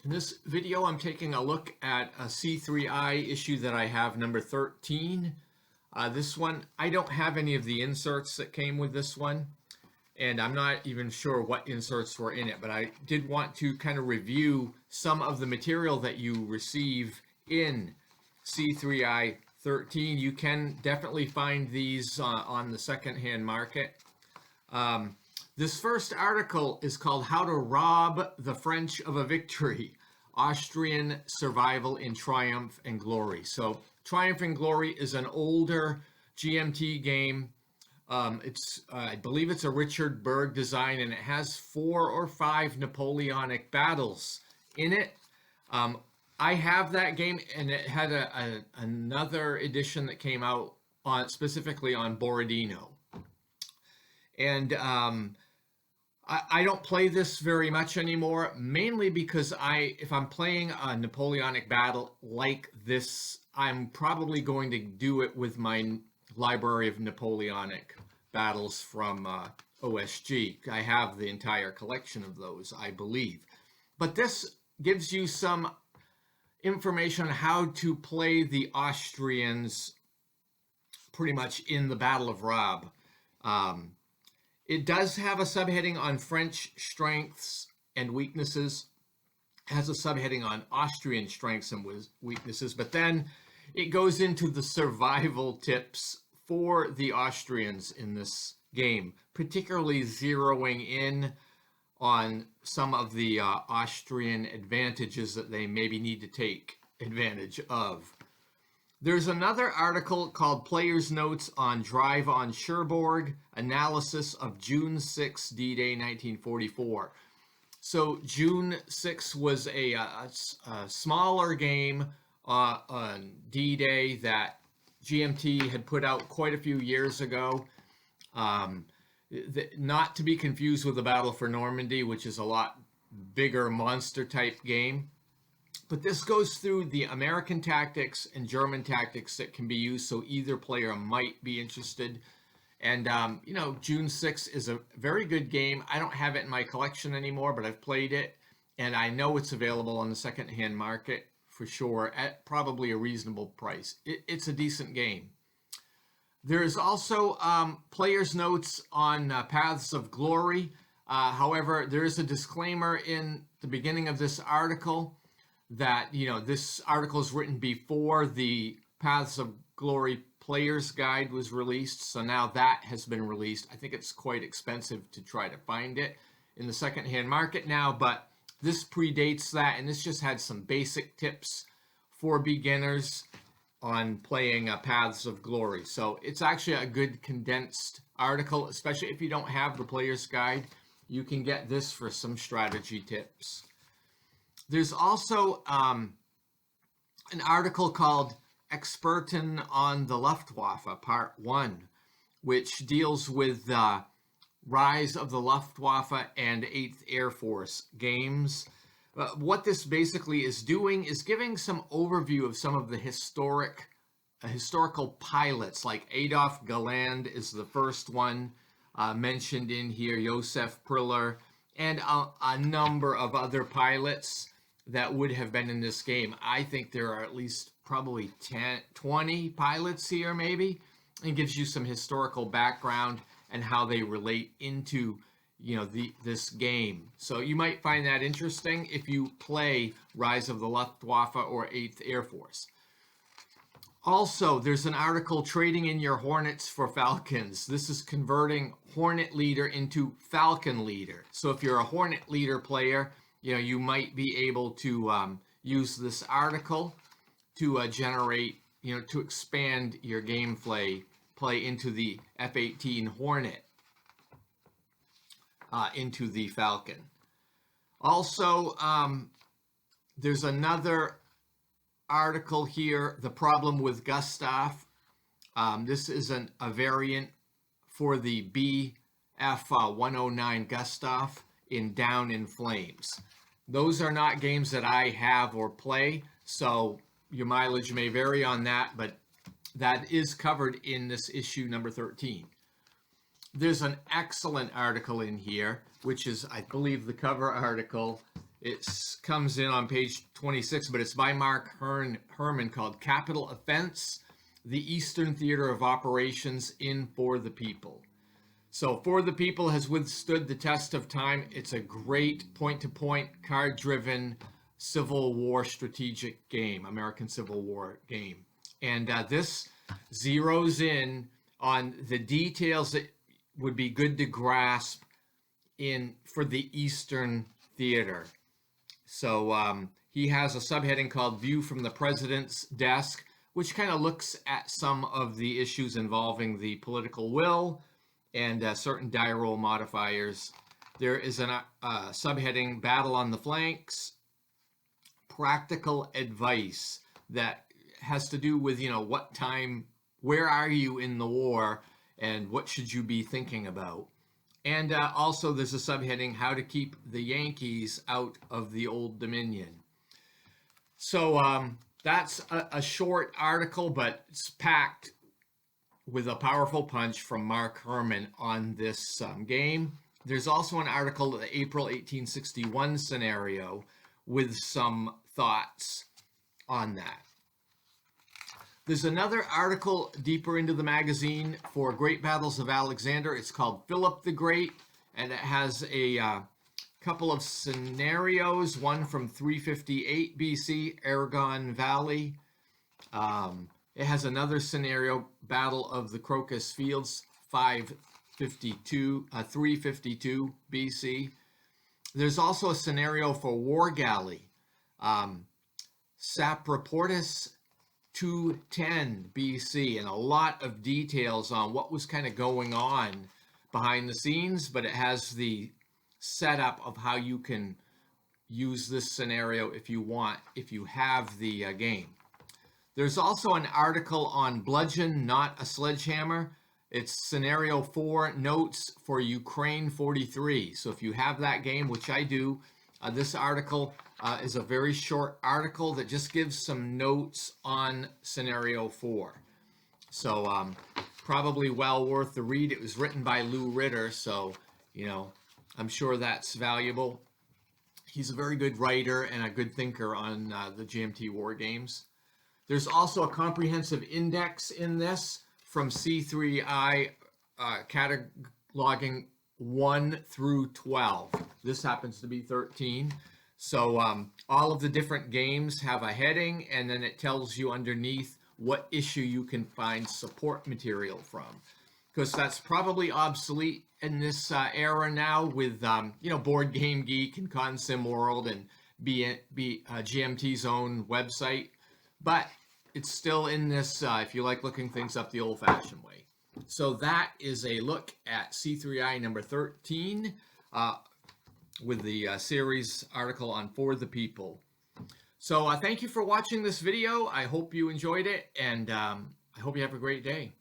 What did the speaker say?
In this video, I'm taking a look at a C3i issue that I have, number 13. This one, I don't have any of the inserts that came with this one, and I'm not even sure what inserts were in it, but I did want to kind of review some of the material that you receive in C3i 13. You can definitely find these on the secondhand market. This first article is called How to Rob the French of a Victory, Austrian Survival in Triumph and Glory. So Triumph and Glory is an older GMT game. I believe it's a Richard Berg design, and it has 4 or 5 Napoleonic battles in it. I have that game, and it had another edition that came out specifically on Borodino. And I don't play this very much anymore, mainly because if I'm playing a Napoleonic battle like this, I'm probably going to do it with my library of Napoleonic battles from OSG. I have the entire collection of those, I believe. But this gives you some information on how to play the Austrians pretty much in the Battle of Rob. It does have a subheading on French strengths and weaknesses. It has a subheading on Austrian strengths and weaknesses, but then it goes into the survival tips for the Austrians in this game, particularly zeroing in on some of the Austrian advantages that they maybe need to take advantage of. There's another article called Player's Notes on Drive on Cherbourg, Analysis of June 6, D-Day 1944. So June 6 was a smaller game on D-Day that GMT had put out quite a few years ago. Not to be confused with the Battle for Normandy, which is a lot bigger monster type game. But this goes through the American tactics and German tactics that can be used, so either player might be interested. And, June 6 is a very good game. I don't have it in my collection anymore, but I've played it, and I know it's available on the secondhand market for sure at probably a reasonable price. It's a decent game. There is also Player's Notes on Paths of Glory. However, there is a disclaimer in the beginning of this article that, this article is written before the Paths of Glory Player's Guide was released, so now that has been released. I think it's quite expensive to try to find it in the secondhand market now, but this predates that, and this just had some basic tips for beginners on playing Paths of Glory. So it's actually a good condensed article, especially if you don't have the Player's Guide. You can get this for some strategy tips. There's also an article called Experten on the Luftwaffe, Part 1, which deals with the rise of the Luftwaffe and 8th Air Force games. What this basically is doing is giving some overview of some of the historical pilots, like Adolf Galland is the first one mentioned in here, Josef Priller, and a number of other pilots that would have been in this game. I think there are at least probably 20 pilots here maybe, and gives you some historical background and how they relate into this game. So you might find that interesting if you play Rise of the Luftwaffe or 8th Air Force. Also, there's an article, Trading in Your Hornets for Falcons. This is converting Hornet Leader into Falcon Leader. So if you're a Hornet Leader player, you might be able to use this article to generate, to expand your gameplay into the F-18 Hornet, into the Falcon. Also, there's another article here, The Problem with Gustav. This is a variant for the BF-109 Gustav in Down in Flames. Those are not games that I have or play, so your mileage may vary on that, but that is covered in this issue number 13. There's an excellent article in here, which is, I believe, the cover article, It comes in on page 26, but it's by Mark Herman, called Capital Offense, the Eastern Theater of Operations in For the People. So For the People has withstood the test of time. It's a great point-to-point, card-driven Civil War strategic game, American Civil War game. And this zeroes in on the details that would be good to grasp for the Eastern Theater. So he has a subheading called View from the President's Desk, which kind of looks at some of the issues involving the political will and certain die roll modifiers. There is a subheading, Battle on the Flanks, Practical Advice, that has to do with, what time, where are you in the war, and what should you be thinking about. And also there's a subheading, How to Keep the Yankees Out of the Old Dominion. So that's a short article, but it's packed with a powerful punch from Mark Herman on this game. There's also an article, the April 1861 scenario, with some thoughts on that. There's another article deeper into the magazine for Great Battles of Alexander. It's called Philip the Great, and it has a couple of scenarios, one from 358 BC, Aragon Valley. It has another scenario, Battle of the Crocus Fields, 352 BC. There's also a scenario for War Galley, Saproportus, 210 BC, and a lot of details on what was kind of going on behind the scenes, but it has the setup of how you can use this scenario if you want, if you have the game. There's also an article on Bludgeon, Not a Sledgehammer. It's scenario 4, notes for Ukraine 43. So if you have that game, which I do, this article is a very short article that just gives some notes on scenario 4. So probably well worth the read. It was written by Lou Ritter, so I'm sure that's valuable. He's a very good writer and a good thinker on the GMT war games. There's also a comprehensive index in this from C3i, cataloging 1 through 12. This happens to be 13. So all of the different games have a heading, and then it tells you underneath what issue you can find support material from. Because that's probably obsolete in this era now with, Board Game Geek and Consim World and GMT's own website. But it's still in this, if you like looking things up the old-fashioned way. So that is a look at C3i number 13 with the series article on For the People. So thank you for watching this video. I hope you enjoyed it, and I hope you have a great day.